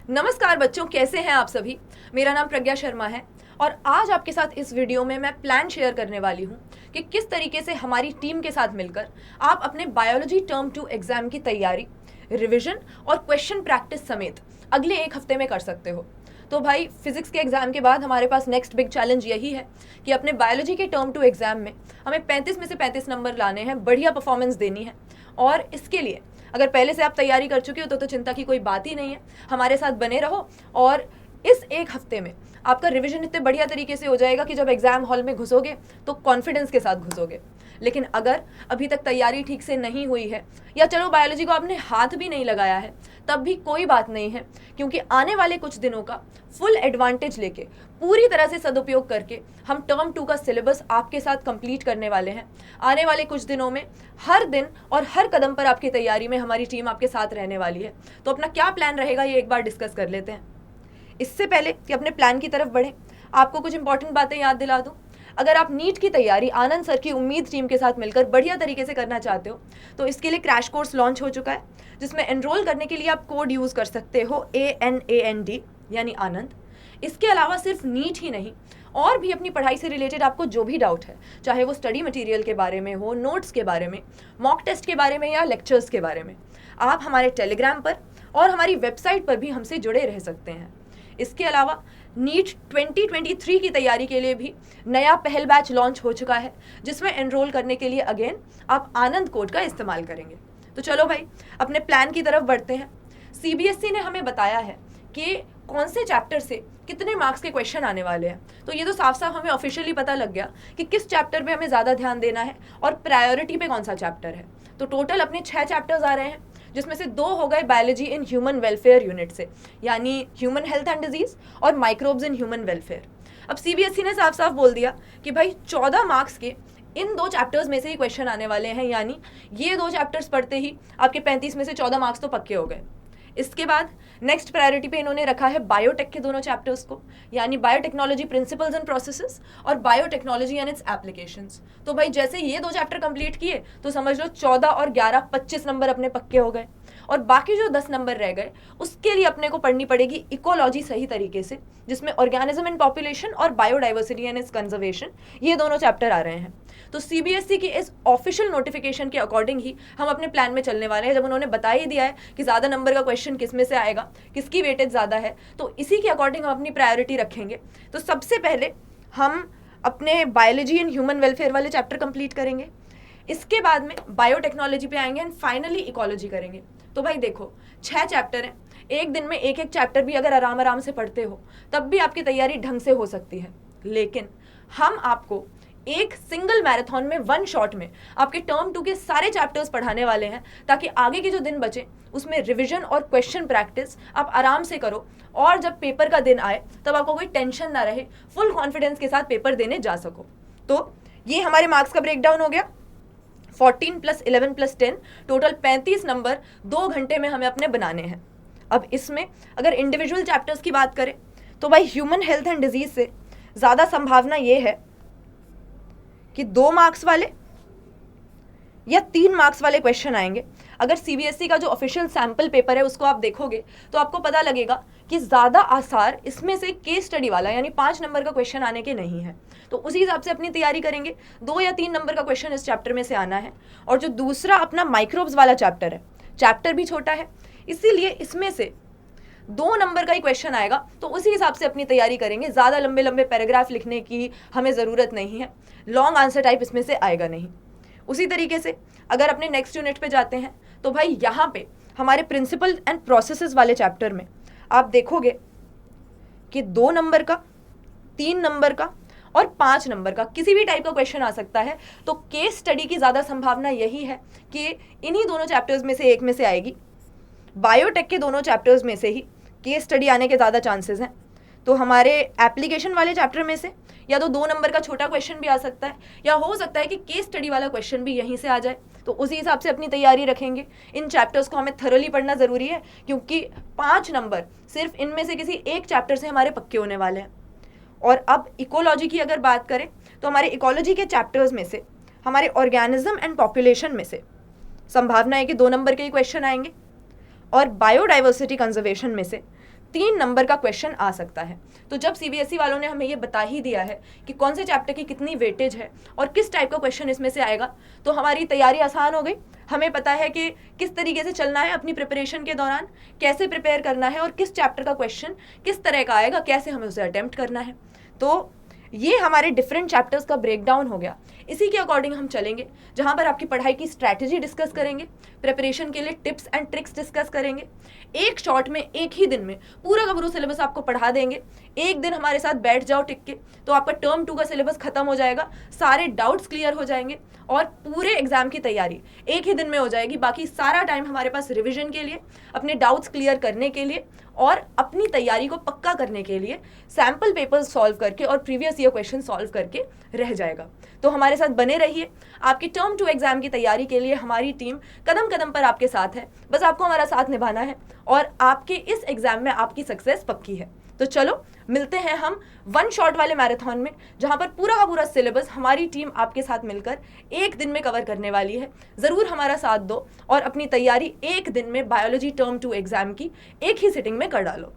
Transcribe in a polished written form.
नमस्कार बच्चों, कैसे हैं आप सभी। मेरा नाम प्रज्ञा शर्मा है और आज आपके साथ इस वीडियो में मैं प्लान शेयर करने वाली हूं कि किस तरीके से हमारी टीम के साथ मिलकर आप अपने बायोलॉजी टर्म 2 एग्जाम की तैयारी, रिवीजन और क्वेश्चन प्रैक्टिस समेत अगले एक हफ्ते में कर सकते हो। तो भाई, फिजिक्स के एग्जाम के बाद हमारे पास नेक्स्ट बिग चैलेंज यही है कि अपने बायोलॉजी के टर्म 2 एग्जाम में हमें 35 में से 35 नंबर लाने हैं, बढ़िया परफॉर्मेंस देनी है। और इसके लिए अगर पहले से आप तैयारी कर चुके हो तो चिंता की कोई बात ही नहीं है। हमारे साथ बने रहो और इस एक हफ्ते में आपका रिवीजन इतने बढ़िया तरीके से हो जाएगा कि जब एग्जाम हॉल में घुसोगे तो कॉन्फिडेंस के साथ घुसोगे। लेकिन अगर अभी तक तैयारी ठीक से नहीं हुई है या चलो बायोलॉजी को आपने हाथ भी नहीं लगाया है, तब भी कोई बात नहीं है, क्योंकि आने वाले कुछ दिनों का फुल एडवांटेज लेके पूरी तरह से सदुपयोग करके हम टर्म 2 का सिलेबस आपके साथ कंप्लीट करने वाले हैं। आने वाले कुछ दिनों में हर दिन और हर कदम पर आपकी तैयारी में हमारी टीम आपके साथ रहने वाली है। तो अपना क्या प्लान रहेगा ये एक बार डिस्कस कर लेते हैं। इससे पहले कि अपने प्लान की तरफ बढ़ें, आपको कुछ इंपॉर्टेंट बातें याद दिला दूं। अगर आप नीट की तैयारी आनंद सर की उम्मीद टीम के साथ मिलकर बढ़िया तरीके से करना चाहते हो तो इसके लिए क्रैश कोर्स लॉन्च हो चुका है, जिसमें एनरोल करने के लिए आप कोड यूज़ कर सकते हो ANAND यानी आनंद। इसके अलावा सिर्फ नीट ही नहीं, और भी अपनी पढ़ाई से रिलेटेड आपको जो भी डाउट है, चाहे वो स्टडी मटेरियल के बारे में हो, नोट्स के बारे में, मॉक टेस्ट के बारे में या लेक्चर्स के बारे में, आप हमारे टेलीग्राम पर और हमारी वेबसाइट पर भी हमसे जुड़े रह सकते हैं। इसके अलावा नीट 2023 की तैयारी के लिए भी नया पहल बैच लॉन्च हो चुका है, जिसमें एनरोल करने के लिए अगेन आप आनंद कोड का इस्तेमाल करेंगे। तो चलो भाई, अपने प्लान की तरफ बढ़ते हैं। CBSE ने हमें बताया है कि कौन से चैप्टर से कितने मार्क्स के क्वेश्चन आने वाले हैं। तो ये तो साफ साफ हमें ऑफिशियली पता लग गया कि किस चैप्टर पे हमें ज़्यादा ध्यान देना है और प्रायोरिटी पे कौन सा चैप्टर है। तो टोटल अपने 6 चैप्टर्स आ रहे हैं, जिसमें से 2 हो गए biology in human welfare unit से, यानी ह्यूमन हेल्थ एंड डिजीज और माइक्रोब्स इन ह्यूमन वेलफेयर। अब CBSE ने साफ साफ बोल दिया कि भाई 14 मार्क्स के इन 2 चैप्टर्स में से ही क्वेश्चन आने वाले हैं, यानी ये 2 चैप्टर्स पढ़ते ही आपके 35 में से 14 मार्क्स तो पक्के हो गए। इसके बाद नेक्स्ट प्रायोरिटी पे इन्होंने रखा है बायोटेक के दोनों चैप्टर्स को, यानी बायोटेक्नोलॉजी प्रिंसिपल्स एंड प्रोसेसेस और बायोटेक्नोलॉजी एंड इट्स एप्लीकेशंस। तो भाई जैसे ये 2 चैप्टर कंप्लीट किए तो समझ लो 14 और 11 25 नंबर अपने पक्के हो गए। और बाकी जो 10 नंबर रह गए उसके लिए अपने को पढ़नी पड़ेगी इकोलॉजी सही तरीके से, जिसमें ऑर्गेनिज्म इन पॉपुलेशन और बायोडाइवर्सिटी एंड इट्स कंजर्वेशन, ये दोनों चैप्टर आ रहे हैं। तो CBSE की इस ऑफिशियल नोटिफिकेशन के अकॉर्डिंग ही हम अपने प्लान में चलने वाले हैं। जब उन्होंने बता ही दिया है कि ज़्यादा नंबर का क्वेश्चन किस में से आएगा, किसकी वेटेज ज़्यादा है, तो इसी के अकॉर्डिंग हम अपनी प्रायोरिटी रखेंगे। तो सबसे पहले हम अपने बायोलॉजी एंड ह्यूमन वेलफेयर वाले चैप्टर कंप्लीट करेंगे। इसके बाद में बायोटेक्नोलॉजी पे आएंगे एंड फाइनली इकोलॉजी करेंगे। तो भाई देखो, 6 चैप्टर हैं, एक दिन में एक एक चैप्टर भी अगर आराम आराम से पढ़ते हो तब भी आपकी तैयारी ढंग से हो सकती है। लेकिन हम आपको एक सिंगल मैराथन में 1 शॉट में आपके टर्म 2 के सारे चैप्टर्स पढ़ाने वाले हैं, ताकि आगे के जो दिन बचे उसमें रिवीजन और क्वेश्चन प्रैक्टिस आप आराम से करो और जब पेपर का दिन आए तब आपको कोई टेंशन ना रहे, फुल कॉन्फिडेंस के साथ पेपर देने जा सको। तो ये हमारे मार्क्स का ब्रेकडाउन हो गया। 14 + 11 + 10 टोटल 35 नंबर 2 घंटे में हमें अपने बनाने हैं। अब इसमें अगर इंडिविजुअल चैप्टर्स की बात करें तो भाई ह्यूमन हेल्थ एंड डिजीज से ज़्यादा संभावना ये है कि 2 मार्क्स वाले या 3 मार्क्स वाले क्वेश्चन आएंगे। अगर CBSE का जो ऑफिशियल सैम्पल पेपर है उसको आप देखोगे तो आपको पता लगेगा कि ज़्यादा आसार इसमें से केस स्टडी वाला यानी 5 नंबर का क्वेश्चन आने के नहीं है। तो उसी हिसाब से अपनी तैयारी करेंगे। 2 या 3 नंबर का क्वेश्चन इस चैप्टर में से आना है। और जो दूसरा अपना माइक्रोब्स वाला चैप्टर है, चैप्टर भी छोटा है, इसीलिए इसमें से 2 नंबर का ही क्वेश्चन आएगा। तो उसी हिसाब से अपनी तैयारी करेंगे। ज़्यादा लंबे लंबे पैराग्राफ लिखने की हमें ज़रूरत नहीं है, लॉन्ग आंसर टाइप इसमें से आएगा नहीं। उसी तरीके से अगर अपने नेक्स्ट यूनिट पे जाते हैं तो भाई यहाँ पे हमारे प्रिंसिपल एंड प्रोसेसेस वाले चैप्टर में आप देखोगे कि 2 नंबर का, 3 नंबर का और 5 नंबर का किसी भी टाइप का क्वेश्चन आ सकता है। तो केस स्टडी की ज़्यादा संभावना यही है कि इन्हीं दोनों चैप्टर्स में से एक में से आएगी। बायोटेक के दोनों चैप्टर्स में से ही केस स्टडी आने के ज़्यादा चांसेस हैं। तो हमारे एप्लीकेशन वाले चैप्टर में से या तो 2 नंबर का छोटा क्वेश्चन भी आ सकता है, या हो सकता है कि केस स्टडी वाला क्वेश्चन भी यहीं से आ जाए। तो उसी हिसाब से अपनी तैयारी रखेंगे। इन चैप्टर्स को हमें थरोली पढ़ना ज़रूरी है, क्योंकि 5 नंबर सिर्फ इनमें से किसी एक चैप्टर से हमारे पक्के होने वाले हैं। और अब इकोलॉजी की अगर बात करें तो हमारे इकोलॉजी के चैप्टर्स में से हमारे ऑर्गेनिज्म एंड पॉपुलेशन में से संभावना है कि 2 नंबर के ही क्वेश्चन आएंगे, और बायोडाइवर्सिटी कंजर्वेशन में से 3 नंबर का क्वेश्चन आ सकता है। तो जब सीबीएसई वालों ने हमें ये बता ही दिया है कि कौन से चैप्टर की कितनी वेटेज है और किस टाइप का क्वेश्चन इसमें से आएगा, तो हमारी तैयारी आसान हो गई। हमें पता है कि किस तरीके से चलना है अपनी प्रिपरेशन के दौरान, कैसे प्रिपेयर करना है और किस चैप्टर का क्वेश्चन किस तरह का आएगा, कैसे हमें उसे अटेम्प्ट करना है। तो ये हमारे डिफरेंट चैप्टर्स का ब्रेकडाउन हो गया। इसी के अकॉर्डिंग हम चलेंगे, जहां पर आपकी पढ़ाई की स्ट्रैटेजी डिस्कस करेंगे, प्रिपरेशन के लिए टिप्स एंड ट्रिक्स डिस्कस करेंगे। एक शॉट में, एक ही दिन में पूरा का पूरा सिलेबस आपको पढ़ा देंगे। एक दिन हमारे साथ बैठ जाओ टिक के, तो आपका टर्म 2 का सिलेबस खत्म हो जाएगा, सारे डाउट्स क्लियर हो जाएंगे और पूरे एग्जाम की तैयारी एक ही दिन में हो जाएगी। बाकी सारा टाइम हमारे पास रिविजन के लिए, अपने डाउट्स क्लियर करने के लिए और अपनी तैयारी को पक्का करने के लिए सैम्पल पेपर्स सॉल्व करके और प्रीवियस ईयर क्वेश्चन सॉल्व करके रह जाएगा। तो हमारे साथ बने रहिए। आपकी टर्म 2 एग्जाम की तैयारी के लिए हमारी टीम कदम कदम पर आपके साथ है। बस आपको हमारा साथ निभाना है और आपके इस एग्जाम में आपकी सक्सेस पक्की है। तो चलो मिलते हैं हम 1 शॉट वाले मैराथन में, जहां पर पूरा का पूरा सिलेबस हमारी टीम आपके साथ मिलकर एक दिन में कवर करने वाली है। ज़रूर हमारा साथ दो और अपनी तैयारी एक दिन में बायोलॉजी टर्म 2 एग्जाम की एक ही सिटिंग में कर डालो।